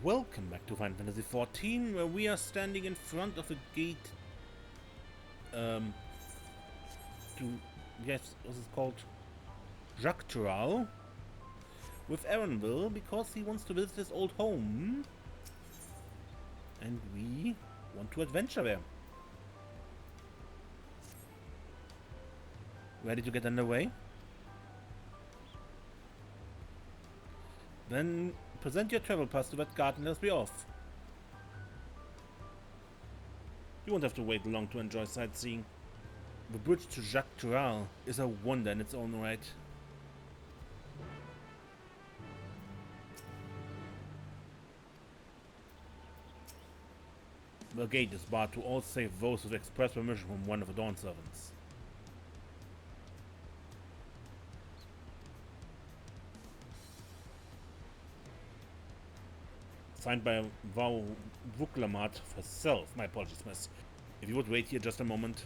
Welcome back to Final Fantasy XIV, where we are standing in front of a gate to, yes, what's it called? Xak Tura with Erenville, because he wants to visit his old home. And we want to adventure there. Ready to get underway? Then present your travel pass to that guard and let's be off. You won't have to wait long to enjoy sightseeing. The bridge to Xak Tura is a wonder in its own right. The gate is barred to all save those with express permission from one of the Dawn servants. Signed by Vau Vuklamat herself. My apologies, miss. If you would wait here just a moment.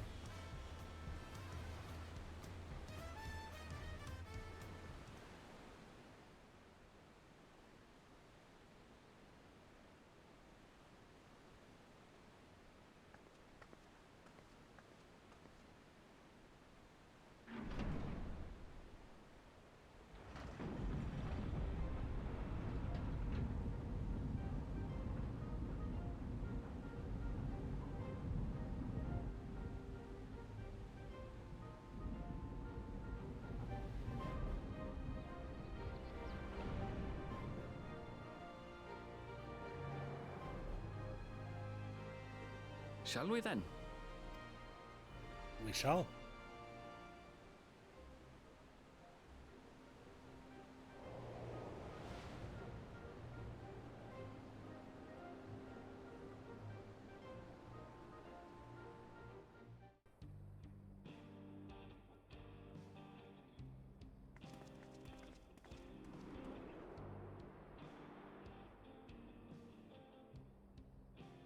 Shall we then? We shall.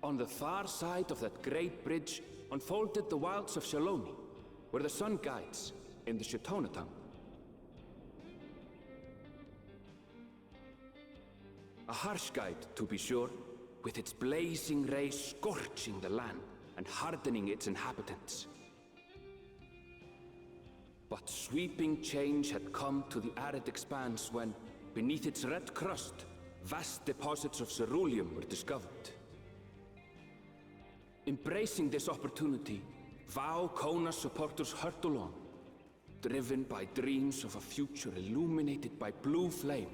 On the far side of that great bridge unfolded the wilds of Shaaloani, where the sun guides in the Shatonah tongue. A harsh guide, to be sure, with its blazing rays scorching the land and hardening its inhabitants. But sweeping change had come to the arid expanse when, beneath its red crust, vast deposits of ceruleum were discovered. Embracing this opportunity, Vau Kona's supporters hurtle on, driven by dreams of a future illuminated by blue flame.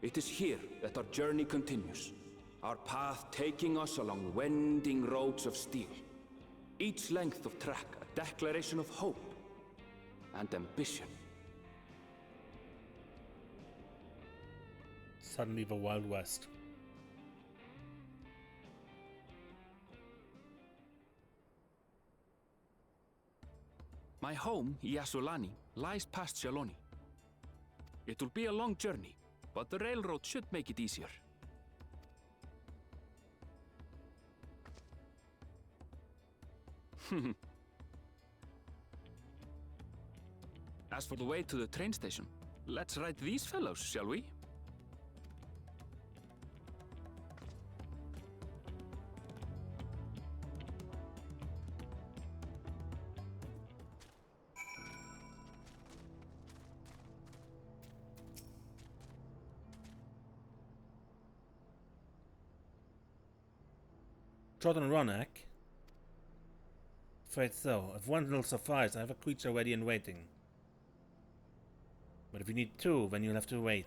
It is here that our journey continues, our path taking us along winding roads of steel. Each length of track a declaration of hope and ambition. Suddenly the Wild West. My home, Shaaloani, lies past Shaaloani. It will be a long journey, but the railroad should make it easier. As for the way to the train station, let's ride these fellows, shall we? Short and run, Ek. Afraid so. If one will suffice, I have a creature ready and waiting. But if you need two, then you'll have to wait.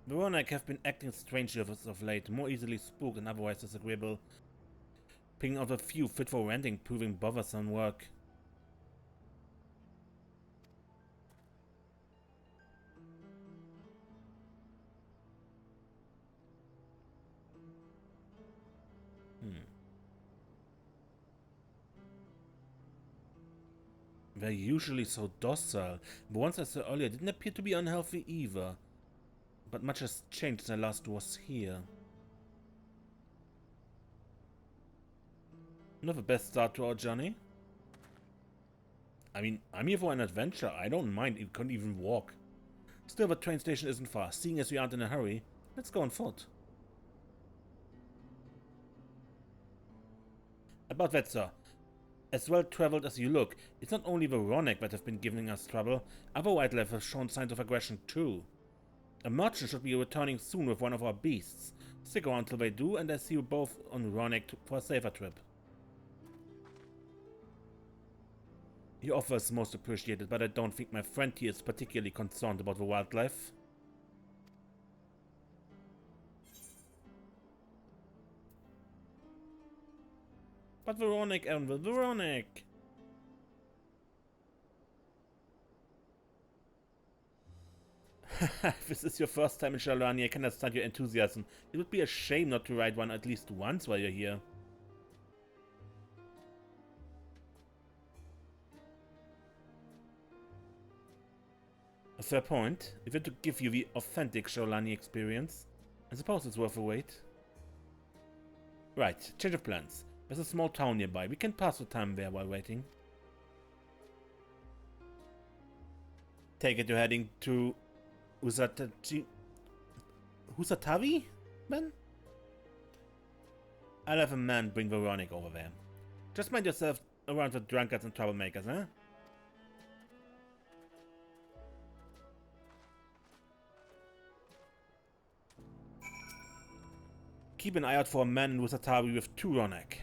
The Ronak have been acting strangely as of late, more easily spooked and otherwise disagreeable. Picking out a few fit for renting, proving bothersome work. They're usually so docile. The ones I saw earlier didn't appear to be unhealthy either. But much has changed since I last was here. Not the best start to our journey. I mean, I'm here for an adventure. I don't mind. You can't even walk. Still, the train station isn't far. Seeing as we aren't in a hurry, let's go on foot. About that, sir. As well-traveled as you look, it's not only the Ronick that have been giving us trouble, other wildlife have shown signs of aggression too. A merchant should be returning soon with one of our beasts. Stick around till they do, and I see you both on Ronick for a safer trip. Your offer is most appreciated, but I don't think my friend here is particularly concerned about the wildlife. But Veronic, Erenville, Veronic! If this is your first time in Shaaloani, I can understand your enthusiasm. It would be a shame not to ride one at least once while you're here. A fair point. If it to give you the authentic Shaaloani experience, I suppose it's worth a wait. Right, change of plans. There's a small town nearby. We can pass the time there while waiting. Take it you're heading to Husatavi, then? I'll have a man bring Veronic over there. Just mind yourself around the drunkards and troublemakers, huh? Keep an eye out for a man in Husatavi with 2 Ronick.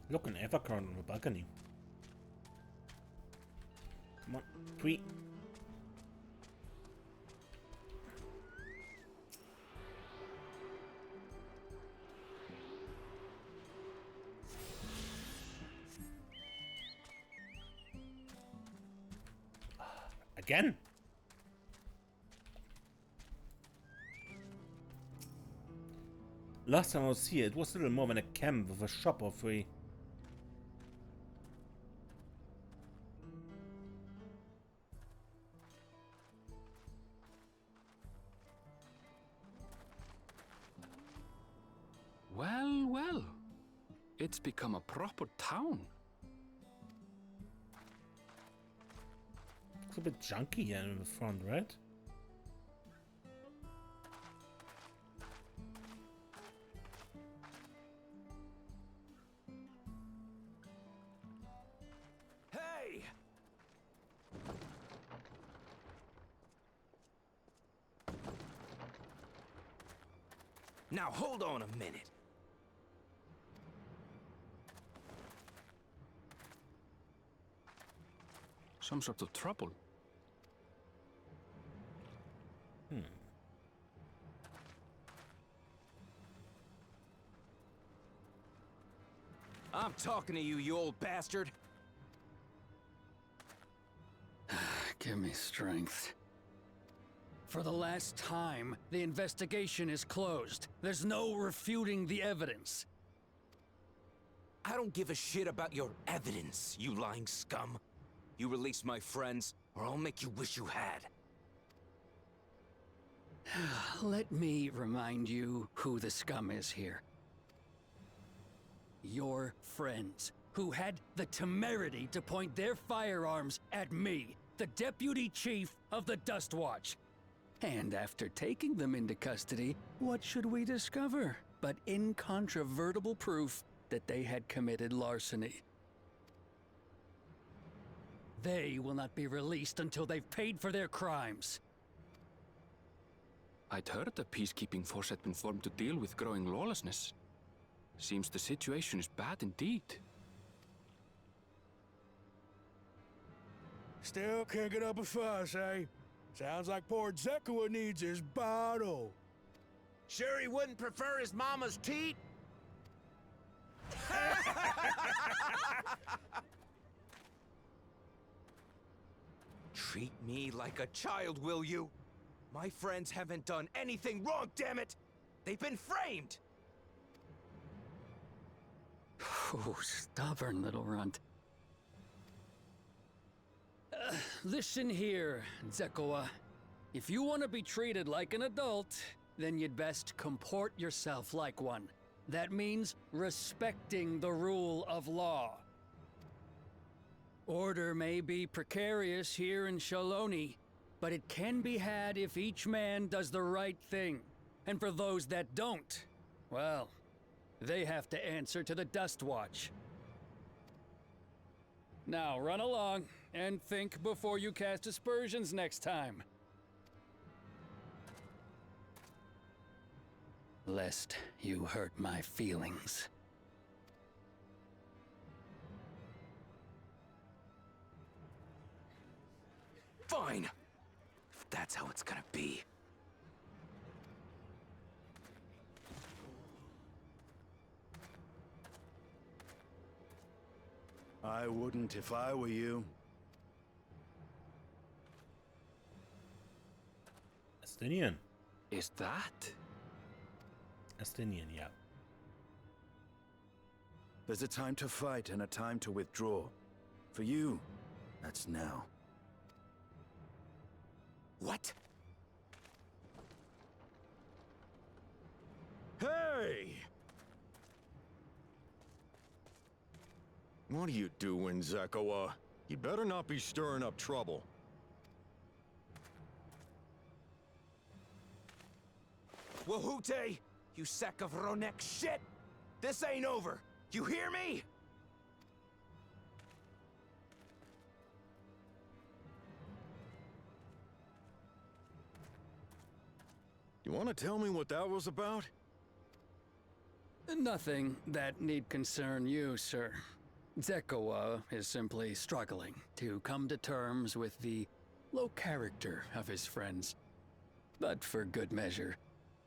Look, an Evercorn on the balcony. Come on, tweet. Again? Last time I was here, it was little more than a camp with a shop or 3. Well, well. It's become a proper town. It's a bit junky here in the front, right? Hey! Now hold on a minute. Some sort of trouble. I'm talking to you, you old bastard. Give me strength. For the last time, the investigation is closed. There's no refuting the evidence. I don't give a shit about your evidence, you lying scum. You release my friends, or I'll make you wish you had. Let me remind you who the scum is here. Your friends, who had the temerity to point their firearms at me, the deputy chief of the Dust Watch. And after taking them into custody, what should we discover but incontrovertible proof that they had committed larceny? They will not be released until they've paid for their crimes. I'd heard the peacekeeping force had been formed to deal with growing lawlessness. Seems the situation is bad indeed. Still can't get up a fuss, eh? Sounds like poor Xak Tura needs his bottle. Sure he wouldn't prefer his mama's teat? Treat me like a child, will you? My friends haven't done anything wrong, damn it! They've been framed! Oh, stubborn little runt. listen here, Zekoa. If you want to be treated like an adult, then you'd best comport yourself like one. That means respecting the rule of law. Order may be precarious here in Shaaloani, but it can be had if each man does the right thing. And for those that don't, well, they have to answer to the Dustwatch. Now run along, and think before you cast aspersions next time. Lest you hurt my feelings. Fine! If that's how it's gonna be. I wouldn't if I were you. Estinien. Is that? Estinien, yeah. There's a time to fight and a time to withdraw. For you, that's now. What? Hey! What are you doing, Zekoa? You better not be stirring up trouble. Wahute! You sack of Ronek shit! This ain't over! You hear me? You want to tell me what that was about? Nothing that need concern you, sir. Zekoa is simply struggling to come to terms with the low character of his friends. But for good measure,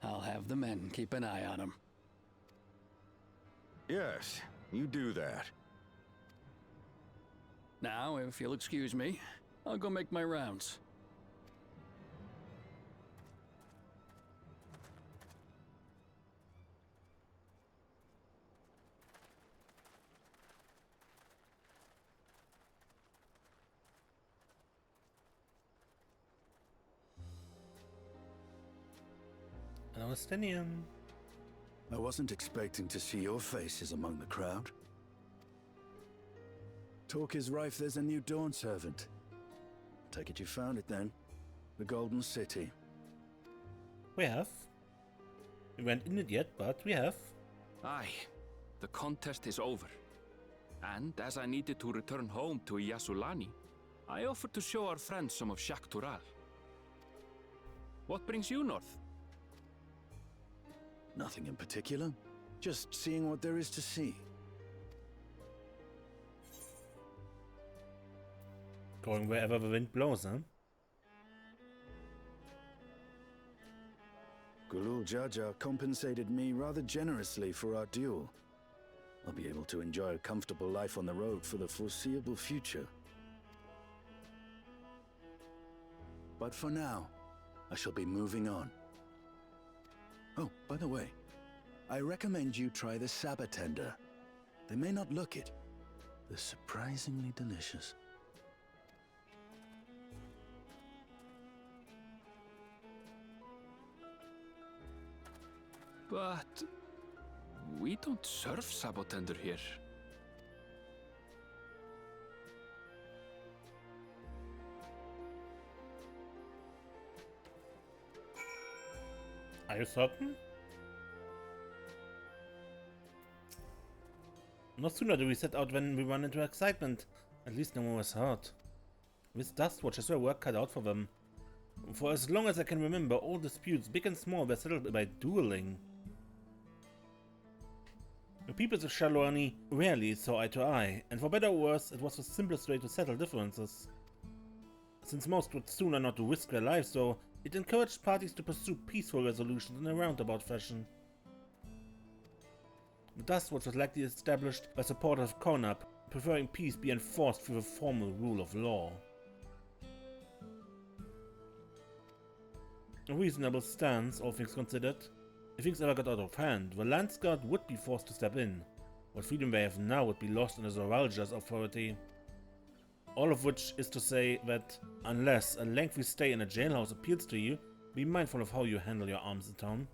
I'll have the men keep an eye on him. Yes, you do that. Now, if you'll excuse me, I'll go make my rounds. Hello, Estinien. I wasn't expecting to see your faces among the crowd. Talk is rife there's a new Dawn servant. Take it you found it then. The Golden City. We have. We went in it yet, but we have. Aye, the contest is over. And as I needed to return home to Shaaloani, I offered to show our friends some of Xak Tura. What brings you north? Nothing in particular. Just seeing what there is to see. Going wherever the wind blows, huh? Gulul Jaja compensated me rather generously for our duel. I'll be able to enjoy a comfortable life on the road for the foreseeable future. But for now, I shall be moving on. Oh, by the way, I recommend you try the Sabatender. They may not look it. They're surprisingly delicious. But we don't serve Sabotender here. Are you certain? No sooner do we set out when we run into excitement. At least no one was hurt. With Dustwatch is their work cut out for them. For as long as I can remember, all disputes, big and small, were settled by dueling. The peoples of Shaaloani rarely saw eye to eye, and for better or worse, it was the simplest way to settle differences. Since most would sooner not risk their lives, though, it encouraged parties to pursue peaceful resolutions in a roundabout fashion. The Dustwatch was likely established by supporters of Konab, preferring peace be enforced through the formal rule of law. A reasonable stance, all things considered. If things ever got out of hand, the Landsguard would be forced to step in. What freedom they have now would be lost under the Zoralja's authority. All of which is to say that unless a lengthy stay in a jailhouse appeals to you, be mindful of how you handle your arms in town.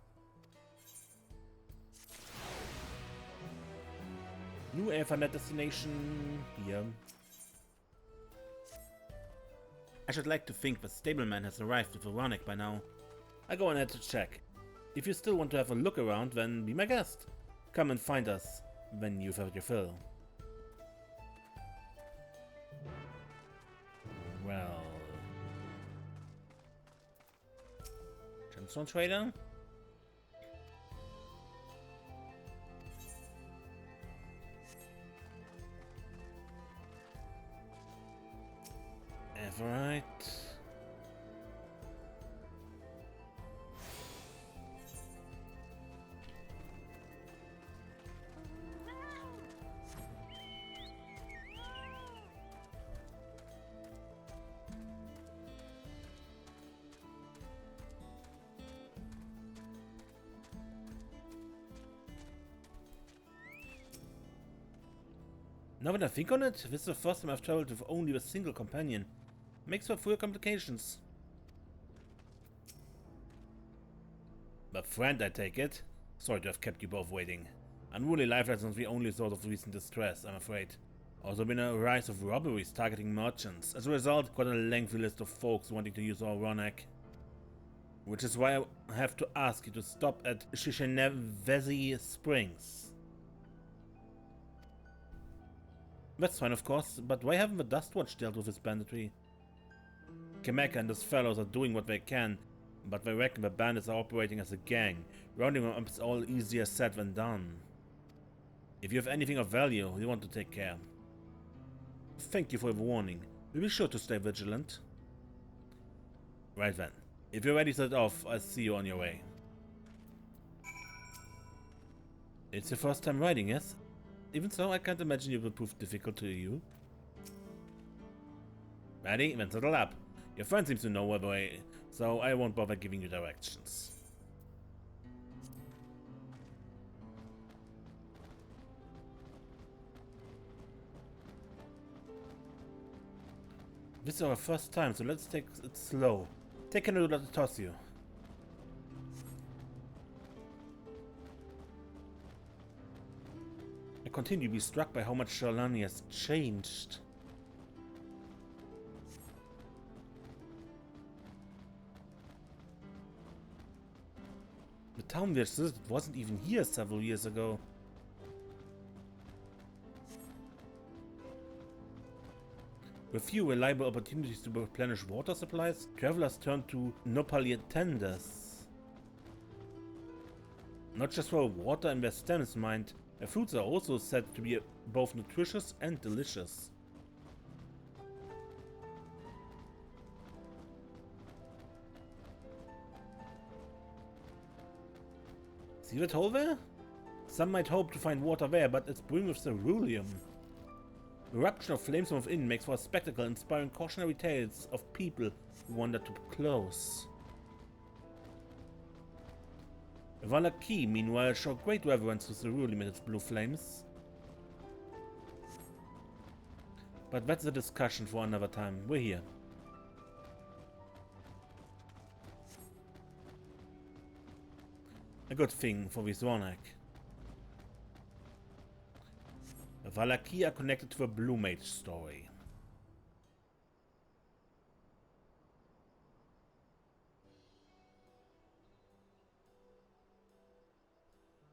New AFMet destination here. I should like to think the stableman has arrived with Veronica by now. I go ahead to check. If you still want to have a look around, then be my guest. Come and find us when you've had your fill. Well... Gemstone trader? Everite. Now that I think on it, this is the first time I've traveled with only a single companion. Makes for fewer complications. But friend, I take it? Sorry to have kept you both waiting. Unruly life lessons the only source of recent distress, I'm afraid. Also been a rise of robberies targeting merchants. As a result, quite a lengthy list of folks wanting to use our Ronak. Which is why I have to ask you to stop at Erenville Springs. That's fine, of course, but why haven't the Dustwatch dealt with his banditry? Kameka and his fellows are doing what they can, but they reckon the bandits are operating as a gang. Rounding them up is all easier said than done. If you have anything of value, you want to take care. Thank you for the warning. We'll be sure to stay vigilant. Right then. If you're ready to set off, I'll see you on your way. It's your first time riding, yes? Even so, I can't imagine it will prove difficult to you. Ready? Then settle up. Your friend seems to know where the way, so I won't bother giving you directions. This is our first time, so let's take it slow. Take care not to toss you. I continue to be struck by how much Shaaloani has changed. The town we visited wasn't even here several years ago. With few reliable opportunities to replenish water supplies, travelers turn to nopalian tenders. Not just for water and their stems, mind. Their fruits are also said to be both nutritious and delicious. See that hole there? Some might hope to find water there, but it's brewing with ceruleum. The eruption of flames from within makes for a spectacle, inspiring cautionary tales of people who wander too close. Valaki, meanwhile, showed great reverence to ceruleum and its blue flames. But that's a discussion for another time. We're here. A good thing for Ronak. The Valaki are connected to the Blue Mage story.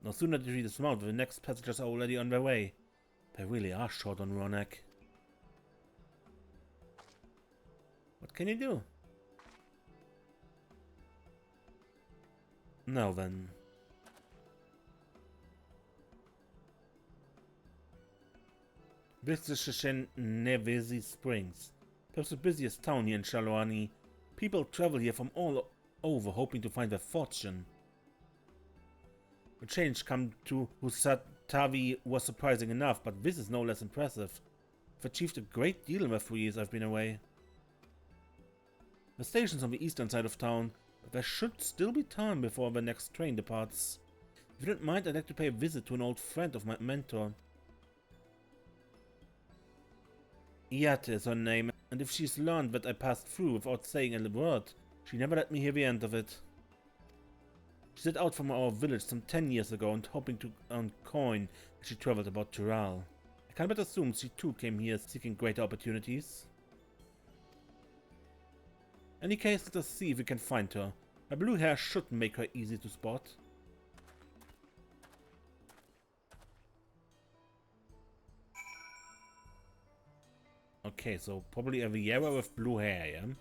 No sooner did we dismount, the next passengers are already on their way. They really are short on Ronak. What can you do? Now then. This is Erenville Springs, perhaps the busiest town here in Shaaloani. People travel here from all over hoping to find their fortune. The change come to Husatavi was surprising enough, but this is no less impressive. I've achieved a great deal in the 3 years I've been away. The station's on the eastern side of town, but there should still be time before the next train departs. If you don't mind, I'd like to pay a visit to an old friend of my mentor. Yate is her name, and if she's learned that I passed through without saying a word, she never let me hear the end of it. She set out from our village some 10 years ago and hoping to earn coin as she traveled about Tural. I can but assume she too came here seeking greater opportunities. In any case, let us see if we can find her. Her blue hair should make her easy to spot. Okay, so probably a Viera with blue hair, yeah?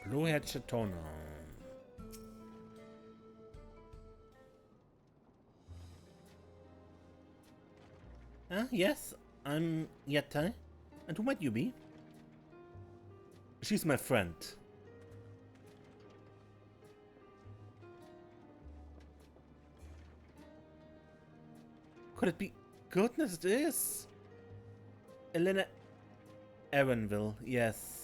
Blue-haired Shaaloani. Yes, I'm Yetta. And who might you be? She's my friend. Could it be? Goodness, it is! Elena Erenville, yes.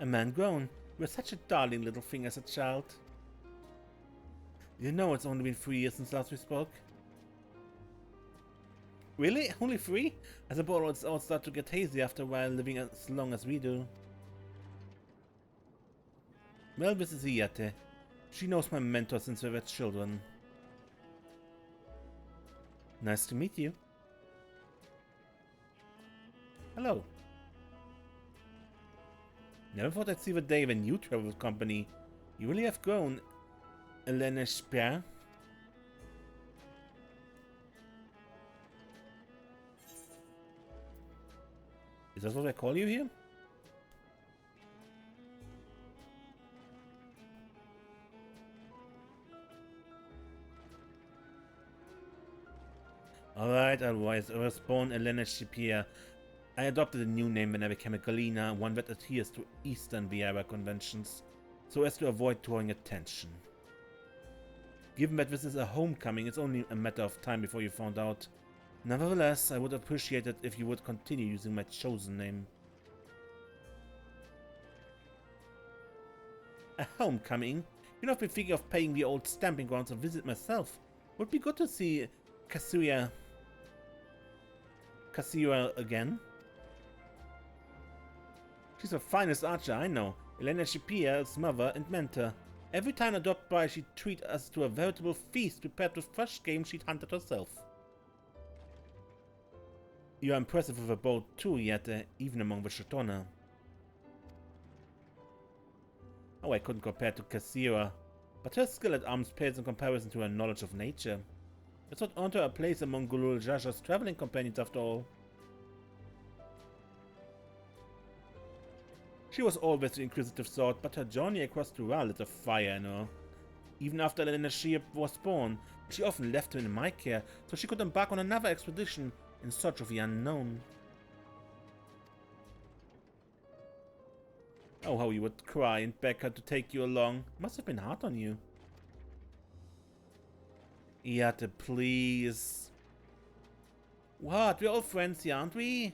A man grown. You were such a darling little thing as a child. You know it's only been 3 years since last we spoke. Really? Only 3? I suppose it's all start to get hazy after a while living as long as we do. Well, this is Iyate. She knows my mentor since we were children. Nice to meet you. Hello. Never thought I'd see the day when you travel with company. You really have grown, Elena Speer. Is that what I call you here? Alright, I was born Elena Speer. I adopted a new name when I became a Galena, one that adheres to Eastern Viera conventions, so as to avoid drawing attention. Given that this is a homecoming, it's only a matter of time before you found out. Nevertheless, I would appreciate it if you would continue using my chosen name. A homecoming? You know, I've been thinking of paying the old stamping grounds a visit myself. Would be good to see Xak Tura again. She's the finest archer I know, Elena Shapier's mother and mentor. Every time I dropped by, she'd treat us to a veritable feast prepared with fresh game she'd hunted herself. You are impressive with a bow too, Yete, even among the Shaaloani. Oh, I couldn't compare to Xak, but her skill at arms pales in comparison to her knowledge of nature. That's what earned her a place among Gulul Jaja's traveling companions after all. She was always the inquisitive sort, but her journey across Tural lit a fire in her. Even after Elena Shea was born, she often left her in my care so she could embark on another expedition in search of the unknown. Oh, how you would cry and beg her to take you along. Must have been hard on you. Yate, please. What? We're all friends here, aren't we?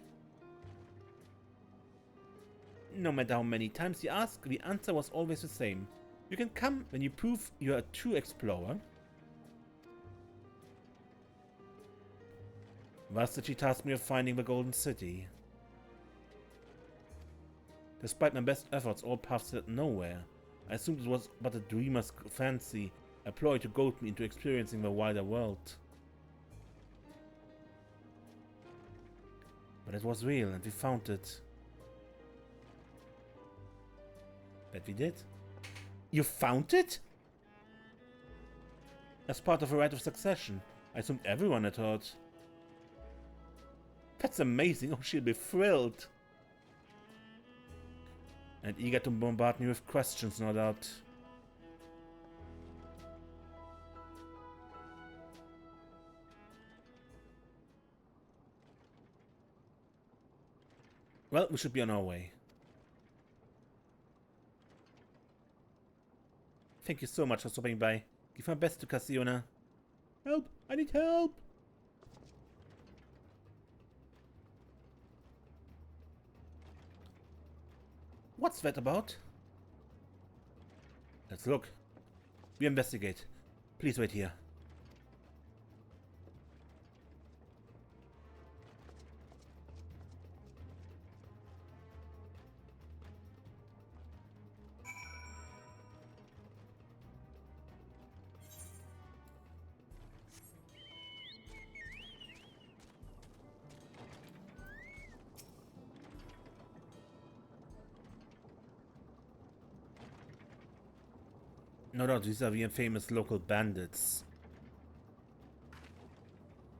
No matter how many times you ask, the answer was always the same. You can come when you prove you're a true explorer. Thus did she task me of finding the Golden City. Despite my best efforts, all paths led nowhere. I assumed it was but a dreamer's fancy, a ploy to goad me into experiencing the wider world. But it was real, and we found it. Bet we did. You found it? As part of a rite of succession. I assumed everyone had heard. That's amazing. Oh, she'll be thrilled. And eager to bombard me with questions, no doubt. Well, we should be on our way. Thank you so much for stopping by. Give my best to Cassiona. Help! I need help! What's that about? Let's look. We investigate. Please wait here. No doubt these are the famous local bandits.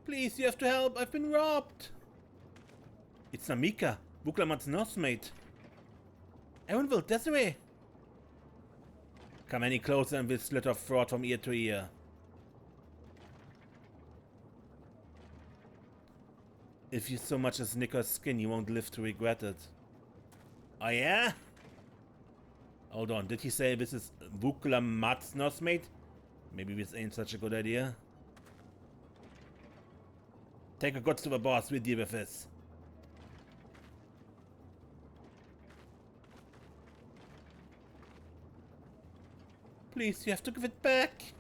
Please, you have to help! I've been robbed! It's Namika, Buklamat's nursemaid. Erenville, Desiree! Come any closer and we'll slit our throat from ear to ear. If you so much as nick her skin, you won't live to regret it. Oh yeah? Hold on, did he say this is Buklamat's nursemaid? Maybe this ain't such a good idea. Take her goods to the boss, we'll deal with this. Please, you have to give it back.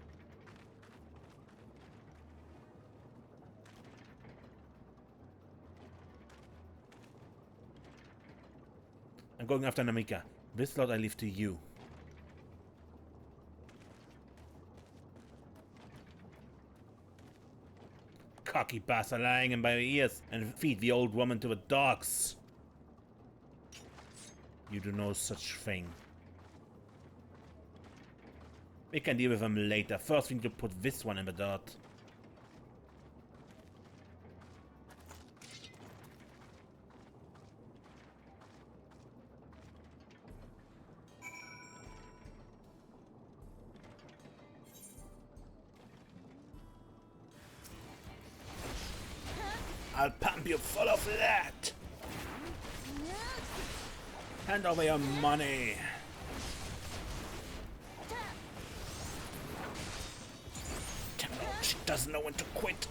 I'm going after Namika. This lot I leave to you. Cocky bastard lying him by the ears and feed the old woman to the dogs. You do no such thing. We can deal with him later. First we need to put this one in the dirt. I'll pump you full of that! Hand over your money! Damn it, she doesn't know when to quit!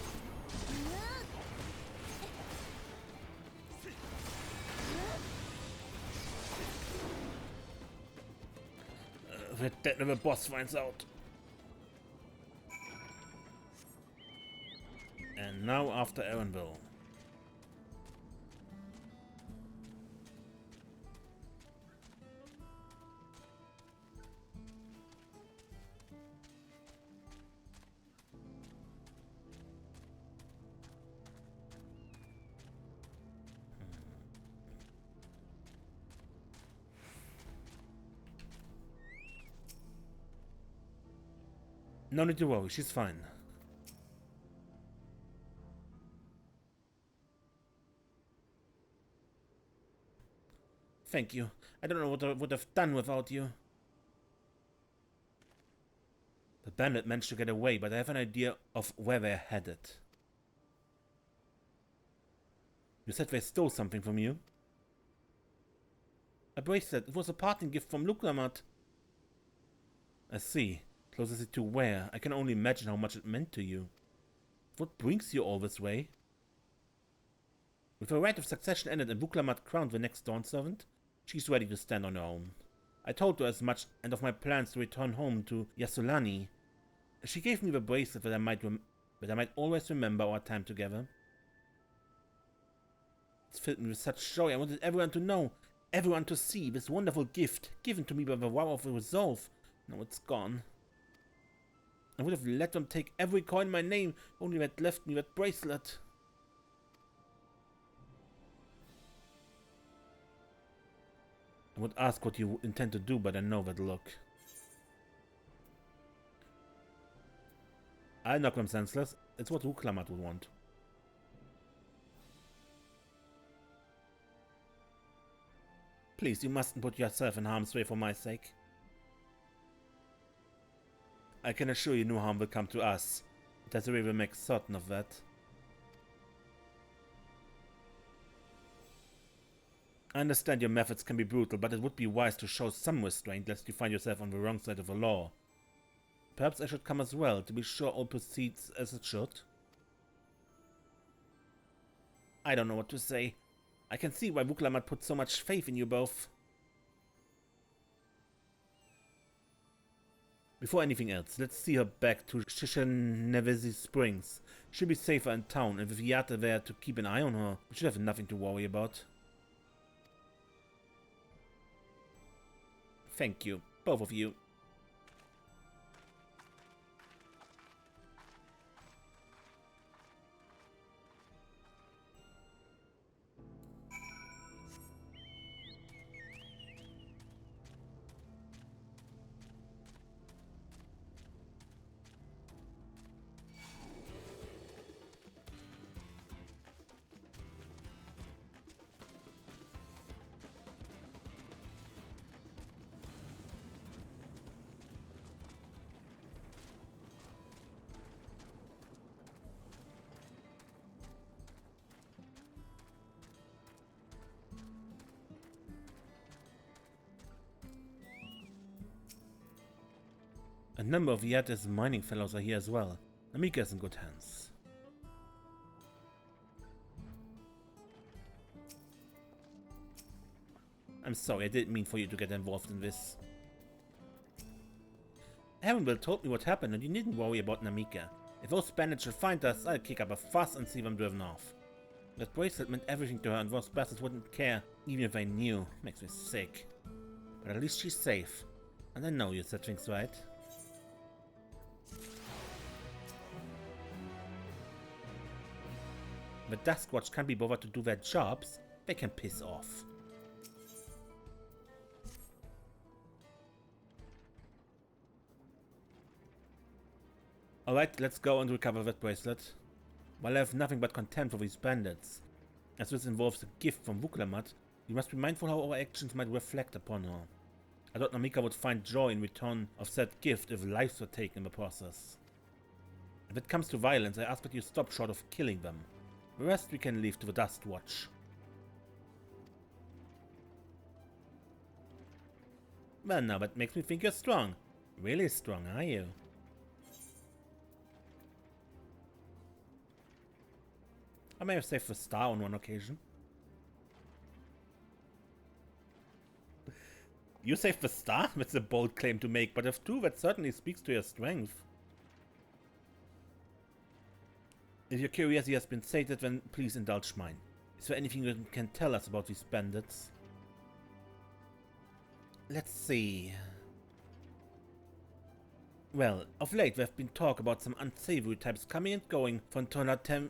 We're dead when the boss finds out. And now after Erenville. No need to worry, she's fine. Thank you. I don't know what I would have done without you. The bandit managed to get away, but I have an idea of where they're headed. You said they stole something from you? A bracelet. It was a parting gift from Buklamat. I see. Closest to where? I can only imagine how much it meant to you. What brings you all this way? With her right of succession ended and Buklamat crowned the next Dawn Servant, she's ready to stand on her own. I told her as much and of my plans to return home to Shaaloani. She gave me the bracelet that I might always remember our time together. It filled me with such joy. I wanted everyone to know, everyone to see this wonderful gift given to me by the vow of resolve. Now it's gone. I would have let them take every coin in my name, only that left me that bracelet. I would ask what you intend to do, but I know that look. I'll knock them senseless. It's what Buklamat would want. Please, you mustn't put yourself in harm's way for my sake. I can assure you no harm will come to us. Desiree will make certain of that. I understand your methods can be brutal, but it would be wise to show some restraint lest you find yourself on the wrong side of the law. Perhaps I should come as well, to be sure all proceeds as it should. I don't know what to say. I can see why Vuklamat put so much faith in you both. Before anything else, let's see her back to Shishanevezi Springs. She'll be safer in town, and with Yata there to keep an eye on her, we should have nothing to worry about. Thank you, both of you. A number of Yata's mining fellows are here as well. Namika is in good hands. I'm sorry, I didn't mean for you to get involved in this. Erenville told me what happened and you needn't worry about Namika. If those bandits should find us, I'll kick up a fuss and see them driven off. That bracelet meant everything to her and those bastards wouldn't care, even if they knew. Makes me sick. But at least she's safe. And I know you said things right. The Duskwatch can't be bothered to do their jobs, they can piss off. Alright, let's go and recover that bracelet. While I have nothing but contempt for these bandits, as this involves a gift from Vuklamat, we must be mindful how our actions might reflect upon her. I thought Namika would find joy in return of said gift if lives were taken in the process. If it comes to violence, I ask that you stop short of killing them. The rest we can leave to the Dustwatch. Well, now that makes me think you're strong. Really strong, are you? I may have saved the star on one occasion. You saved the star? That's a bold claim to make, but if true, that certainly speaks to your strength. If your curiosity has been sated, then please indulge mine. Is there anything you can tell us about these bandits? Let's see. Well, of late there have been talk about some unsavory types coming and going from Tonatenyavi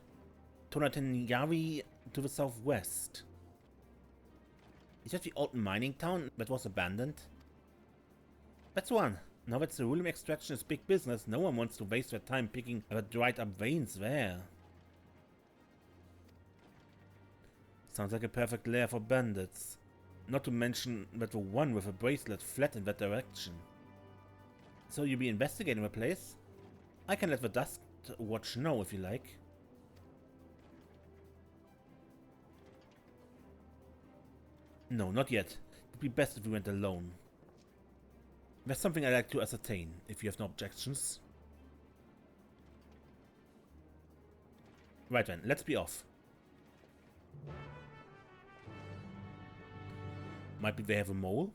to the southwest. Is that the old mining town that was abandoned? That's one. Now that cerulean extraction is big business, no one wants to waste their time picking up dried up veins there. Sounds like a perfect lair for bandits. Not to mention that the one with a bracelet fled in that direction. So you'll be investigating the place? I can let the Dustwatch know if you like. No, not yet. It would be best if we went alone. There's something I'd like to ascertain, if you have no objections. Right then, let's be off. Might be they have a mole?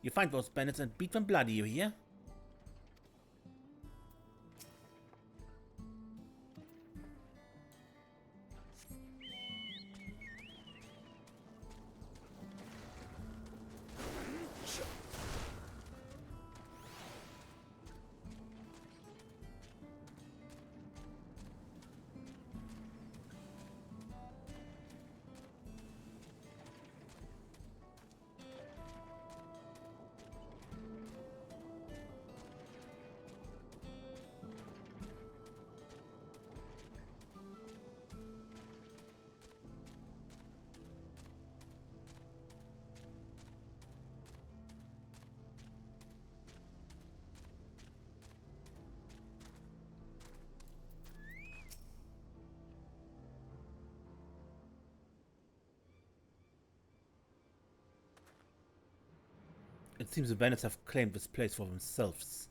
You find those bandits and beat them bloody, you hear? It seems the bandits have claimed this place for themselves.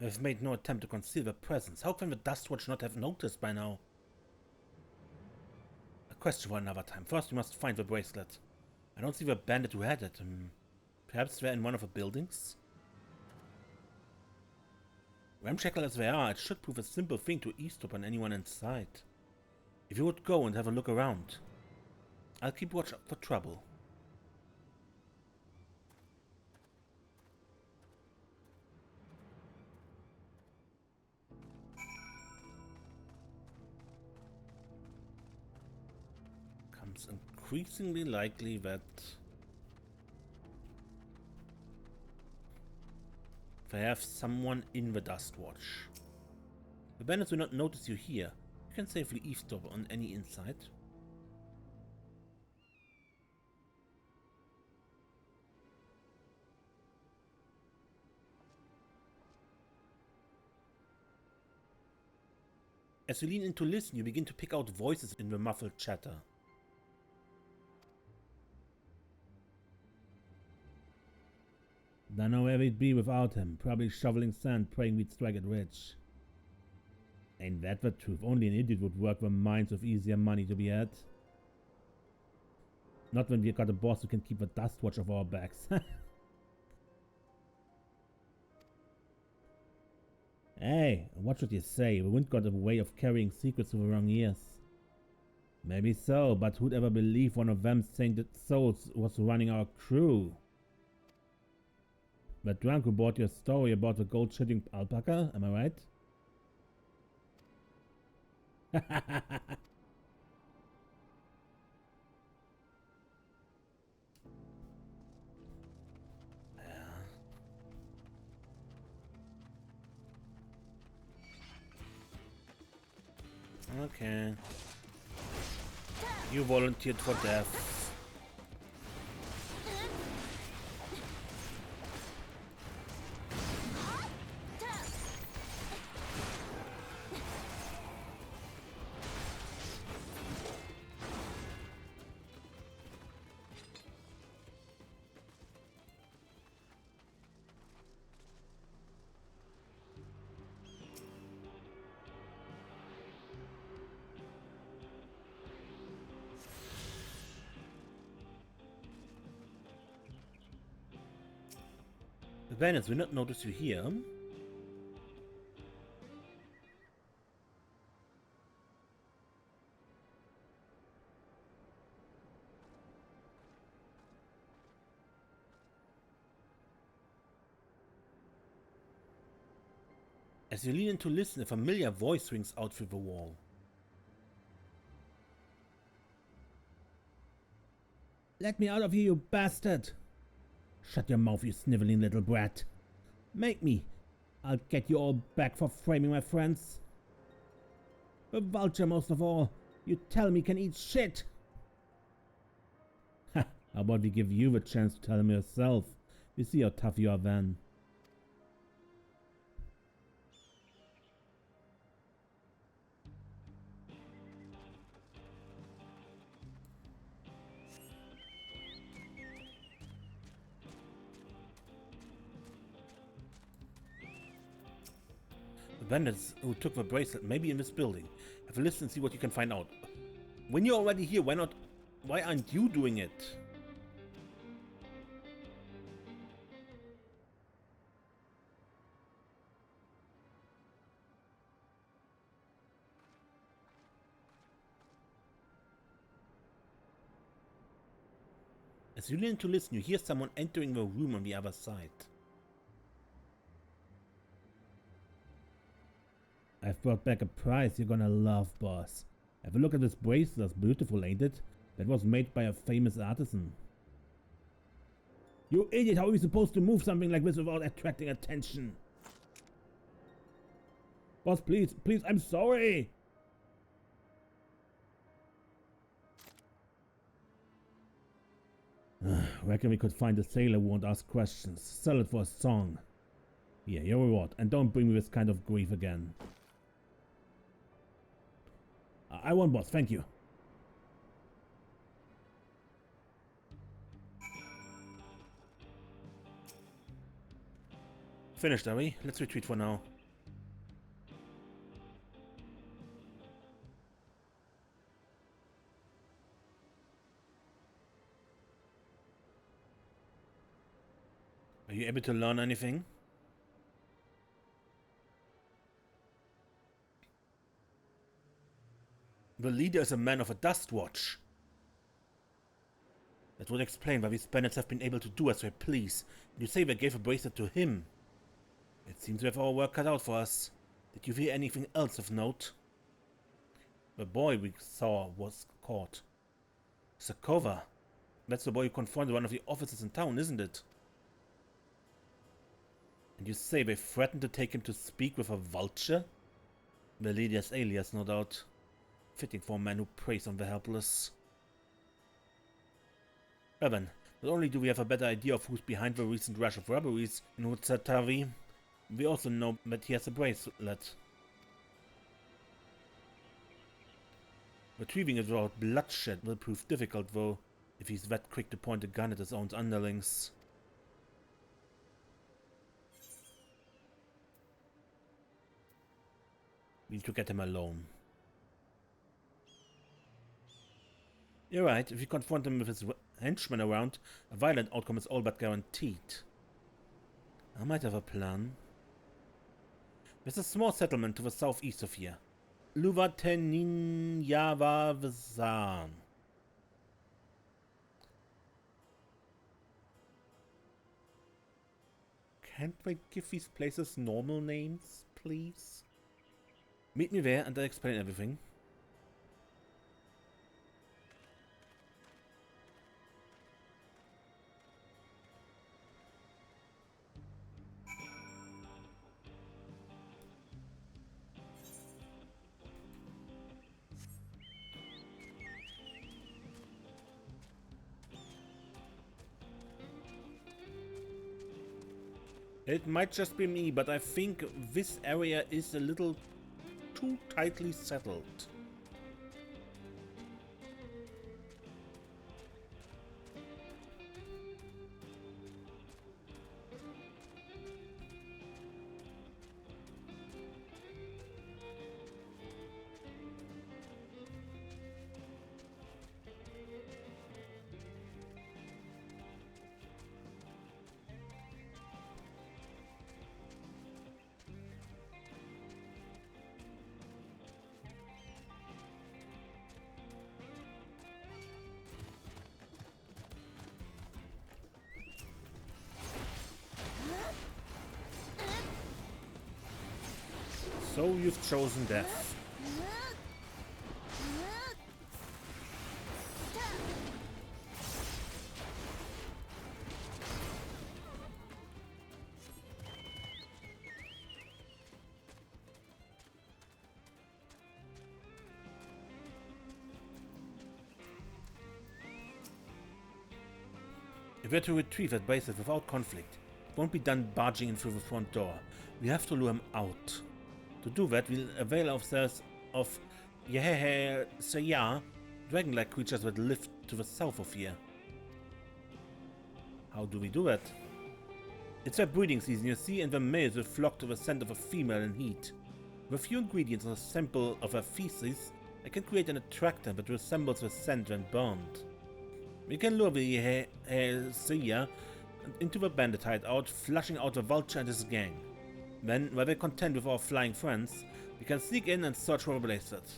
They've made no attempt to conceal their presence. How can the Dustwatch not have noticed by now? A question for another time. First, we must find the bracelet. I don't see the bandit who had it. Perhaps they're in one of the buildings? Ramshackle as they are, it should prove a simple thing to eavesdrop on anyone inside. If you would go and have a look around, I'll keep watch for trouble. Comes increasingly likely that they have someone in the Dustwatch. The bandits will not notice you here. You can safely eavesdrop on any inside. As you lean in to listen, you begin to pick out voices in the muffled chatter. Don't know where we'd be without him. Probably shoveling sand, praying we'd strike it rich. Ain't that the truth? Only an idiot would work the mines with easier money to be had. Not when we got a boss who can keep the Dustwatch off our backs. Hey, watch what you say. The wind got a way of carrying secrets to the wrong ears. Maybe so, but who'd ever believe one of them sainted souls was running our crew? That drunk who bought your story about the gold-shitting alpaca, am I right? Okay. You volunteered for death. The bandits will not notice you here. As you lean in to listen, a familiar voice rings out through the wall. Let me out of here, you bastard! Shut your mouth, you sniveling little brat. Make me. I'll get you all back for framing my friends. The vulture most of all. You tell me can eat shit. Ha! How about we give you the chance to tell him yourself? We see how tough you are then. Bandits who took the bracelet may be in this building. Have a listen and see what you can find out. When you're already here, why aren't you doing it? As you lean to listen, you hear someone entering the room on the other side. I've brought back a prize you're gonna love, boss. Have a look at this bracelet. That's beautiful, ain't it? That was made by a famous artisan. You idiot, how are we supposed to move something like this without attracting attention? Boss, please, please, I'm sorry! Reckon we could find a sailor who won't ask questions. Sell it for a song. Yeah, your reward. And don't bring me this kind of grief again. I won't, boss, thank you. Finished, are we? Let's retreat for now. Are you able to learn anything? The leader is a man of a dust watch. That would explain why these bandits have been able to do as they please. You say they gave a bracelet to him. It seems we have our work cut out for us. Did you hear anything else of note? The boy we saw was caught. Sakova. That's the boy who confronted one of the officers in town, isn't it? And you say they threatened to take him to speak with a vulture? The leader's alias, no doubt. Fitting for a man who preys on the helpless. Well then, not only do we have a better idea of who's behind the recent rush of robberies in Utsatavi, we also know that he has a bracelet. Retrieving it without bloodshed will prove difficult, though, if he's that quick to point a gun at his own underlings. We need to get him alone. You're right, if you confront him with his henchmen around, a violent outcome is all but guaranteed. I might have a plan. There's a small settlement to the southeast of here. Luvateninjavazan. Can't we give these places normal names, please? Meet me there and I'll explain everything. It might just be me, but I think this area is a little too tightly settled. So you've chosen death. If we're to retrieve that bracelet without conflict, it won't be done barging in through the front door. We have to lure him out. To do that, we'll avail ourselves of Yehehe dragon-like creatures that live to the south of here. How do we do that? It's their breeding season, you see, and the males will flock to the scent of a female in heat. With a few ingredients and a sample of her feces, I can create an attractant that resembles the scent when burned. We can lure the Yehehe into the bandit hideout, flushing out the vulture and his gang. Then, while we're content with our flying friends, we can sneak in and search for a bracelet.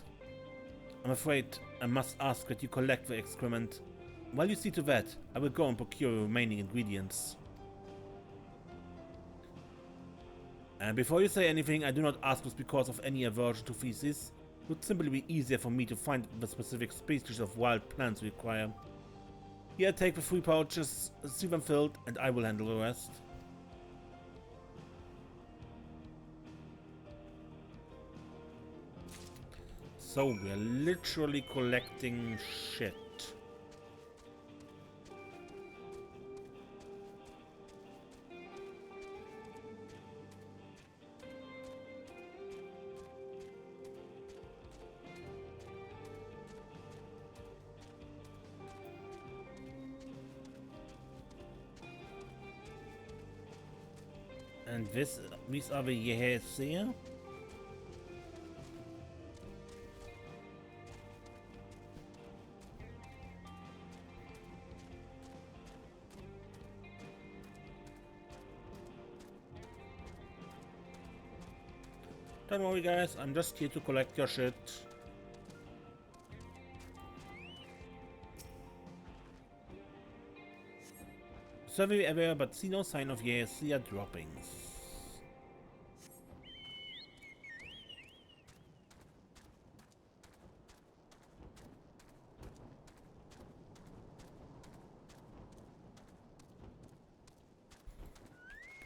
I'm afraid I must ask that you collect the excrement. While you see to that, I will go and procure the remaining ingredients. And before you say anything, I do not ask this because of any aversion to feces. It would simply be easier for me to find the specific species of wild plants we require. Here, take the 3 pouches, see them filled, and I will handle the rest. So, we're literally collecting shit. And these are the years here. Don't worry guys, I'm just here to collect your shit. Survey everywhere but see no sign of Yesia droppings.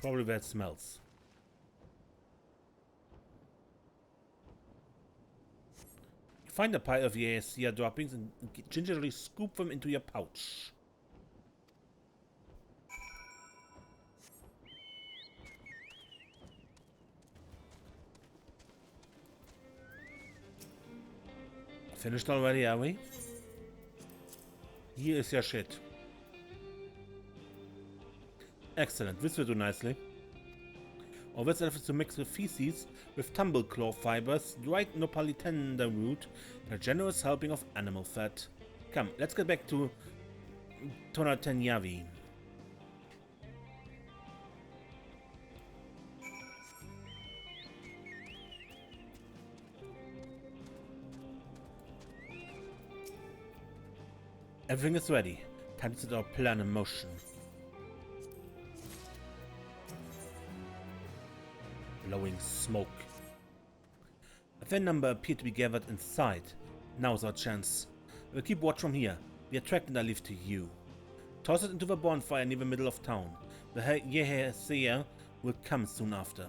Probably where it smells. Find a pile of Yesia droppings and gingerly scoop them into your pouch. Finished already, are we? Here is your shit. Excellent, this will do nicely. Or this is to mix the feces with tumbleclaw fibers, dried nopalitenda root, and a generous helping of animal fat. Come, let's get back to Tonatenyavi. Everything is ready. Time to set our plan in motion. Blowing smoke. A fair number appear to be gathered inside. Now's our chance. We'll keep watch from here. The attractant I leave to you. Toss it into the bonfire near the middle of town. The Yeheseer will come soon after.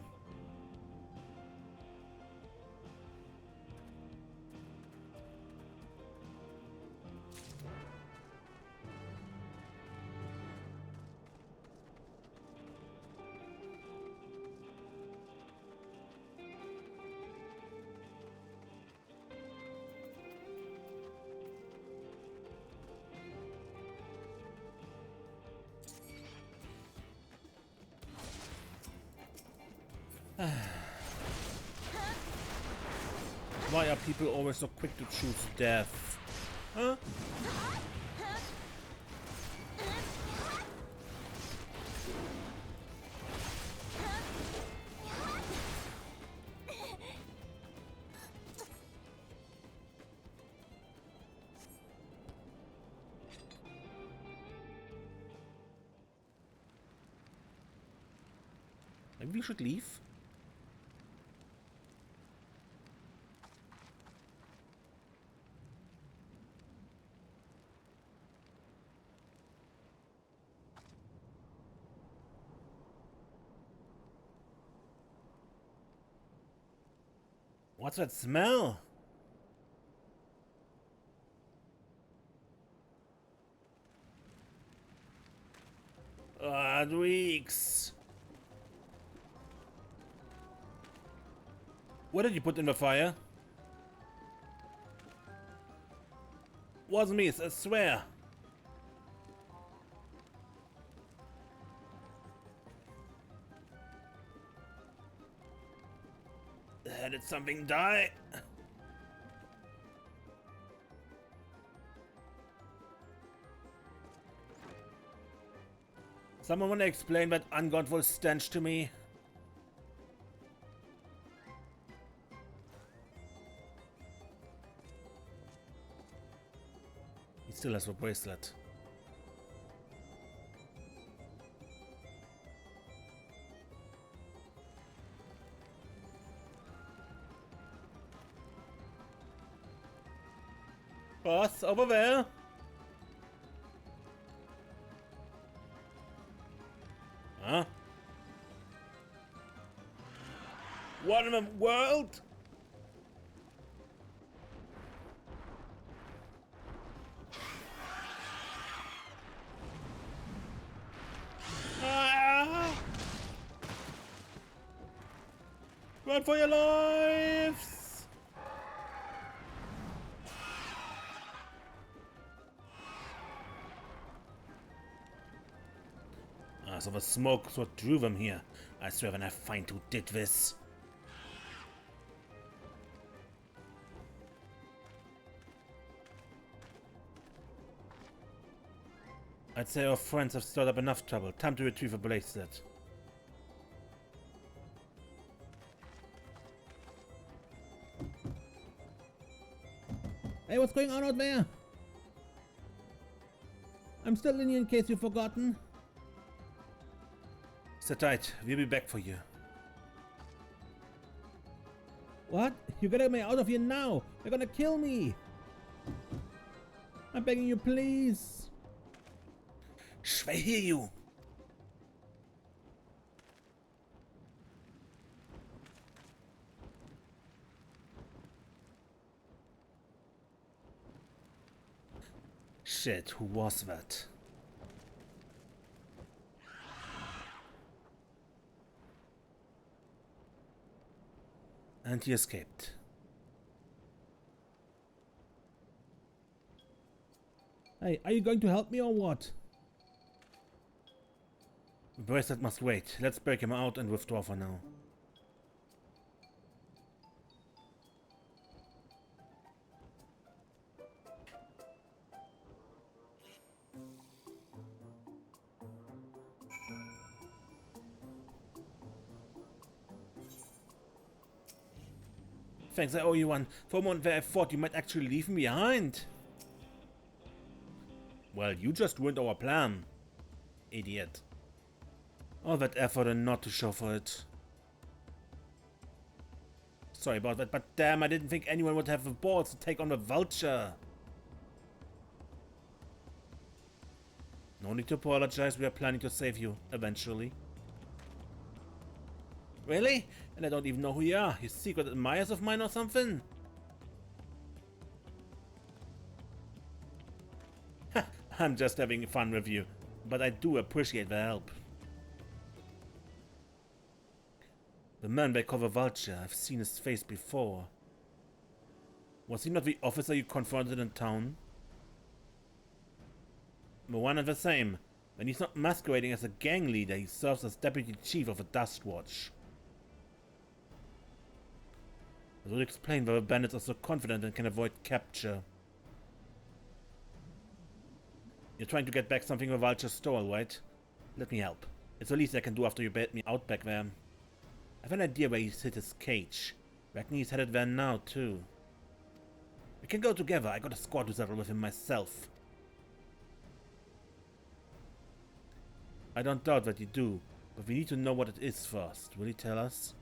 Why are people always so quick to choose death? Huh? Maybe we should leave? What's that smell? Ah, it reeks. What did you put in the fire? Wasn't me, I swear. Did something die? Someone wanna explain that ungodful stench to me? He still has a bracelet. Boss, over there. in the world? Ah! Run for your lives! Ah, so the smoke's what drew them here. I swear when I find who did this. I'd say our friends have stirred up enough trouble. Time to retrieve a bracelet. Hey, what's going on out there? I'm still in here in case you've forgotten. Sit tight, we'll be back for you. What? You gotta get me out of here now! You're gonna kill me! I'm begging you, please! I hear you! Shit, who was that? And he escaped. Hey, are you going to help me or what? The bracelet must wait. Let's break him out and withdraw for now. Thanks, I owe you one. For a moment there I thought you might actually leave me behind. Well, you just ruined our plan. Idiot. All that effort and not to show for it. Sorry about that, but damn, I didn't think anyone would have the balls to take on the vulture. No need to apologize, we are planning to save you, eventually. Really? And I don't even know who you are. You secret admirers of mine or something? I'm just having fun with you, but I do appreciate the help. The man they call the Vulture, I've seen his face before. Was he not the officer you confronted in town? The one and the same. When he's not masquerading as a gang leader, he serves as deputy chief of the Dust Watch. That would explain why the bandits are so confident and can avoid capture. You're trying to get back something the Vulture stole, right? Let me help. It's the least I can do after you bailed me out back there. I have an idea where he's hid his cage. Reckon he's headed there now, too. We can go together. I got a squad to settle with him myself. I don't doubt that you do, but we need to know what it is first. Will you tell us?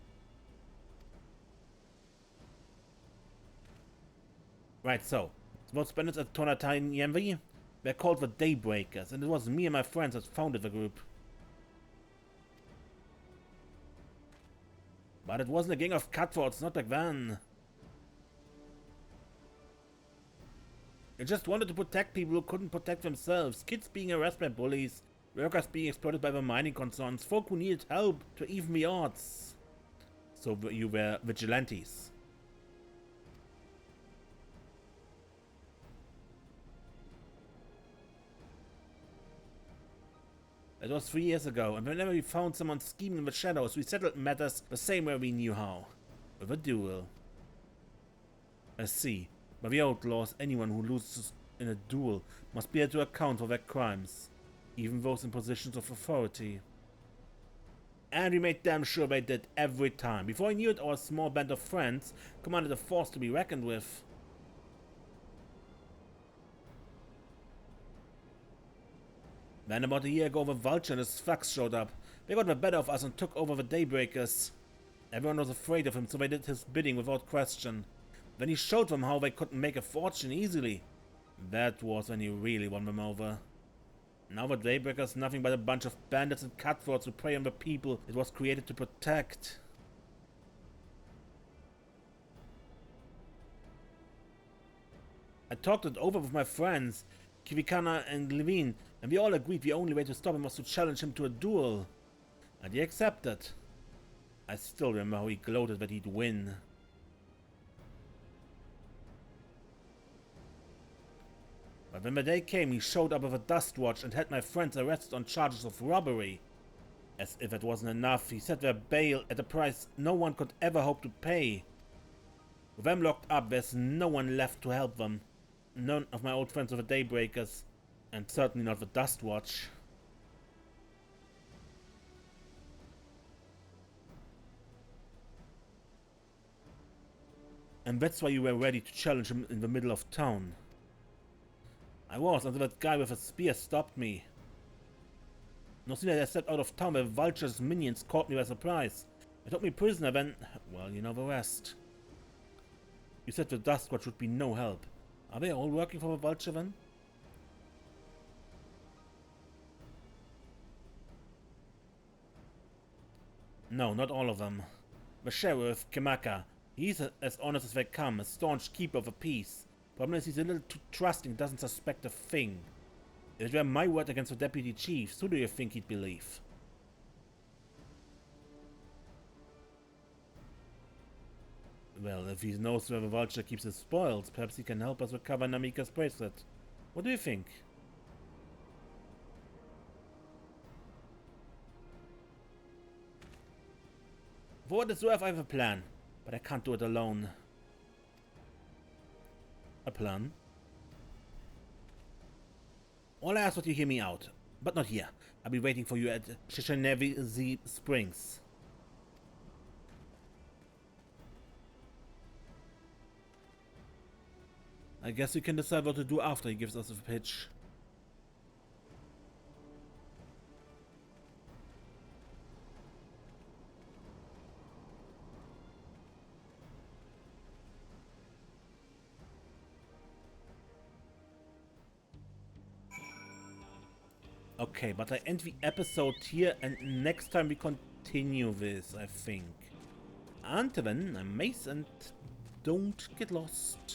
Right, so. Those bandits at Tonatine, they're called the Daybreakers, and it was me and my friends that founded the group. But it wasn't a gang of cutthroats, not back then. They just wanted to protect people who couldn't protect themselves. Kids being harassed by bullies, workers being exploited by the mining concerns, folk who needed help to even the odds. So you were vigilantes. It was 3 years ago, and whenever we found someone scheming in the shadows, we settled matters the same way we knew how. With a duel. I see. By the outlaws, anyone who loses in a duel must be held to account for their crimes. Even those in positions of authority. And we made damn sure they did every time. Before I knew it, our small band of friends commanded a force to be reckoned with. Then about a year ago, the Vulture and his thugs showed up. They got the better of us and took over the Daybreakers. Everyone was afraid of him, so they did his bidding without question. Then he showed them how they could make a fortune easily. That was when he really won them over. Now the Daybreakers nothing but a bunch of bandits and cutthroats who prey on the people it was created to protect. I talked it over with my friends, Kivikana and Levine, and we all agreed the only way to stop him was to challenge him to a duel. And he accepted. I still remember how he gloated that he'd win. But when the day came, he showed up with a dust watch and had my friends arrested on charges of robbery. As if it wasn't enough, he set their bail at a price no one could ever hope to pay. With them locked up, there's no one left to help them. None of my old friends of the Daybreakers, and certainly not the Dust Watch. And that's why you were ready to challenge him in the middle of town. I was, until that guy with a spear stopped me. No sooner had I stepped out of town, the Vulture's minions caught me by surprise. They took me prisoner, then... well, you know the rest. You said the Dust Watch would be no help. Are they all working for the Vulture then? No, not all of them. The Sheriff, Kimaka, he's as honest as they come, a staunch keeper of the peace. Problem is he's a little too trusting, doesn't suspect a thing. If it were my word against the Deputy Chiefs, who do you think he'd believe? Well, if he knows where the Vulture keeps his spoils, perhaps he can help us recover Namika's bracelet. What do you think? For what it's worth, I have a plan, but I can't do it alone. A plan? All I ask was you hear me out, but not here. I'll be waiting for you at XIV Springs. I guess we can decide what to do after he gives us a pitch. Okay, but I end the episode here, and next time we continue this, I think. Until then, I'm Mace, and don't get lost.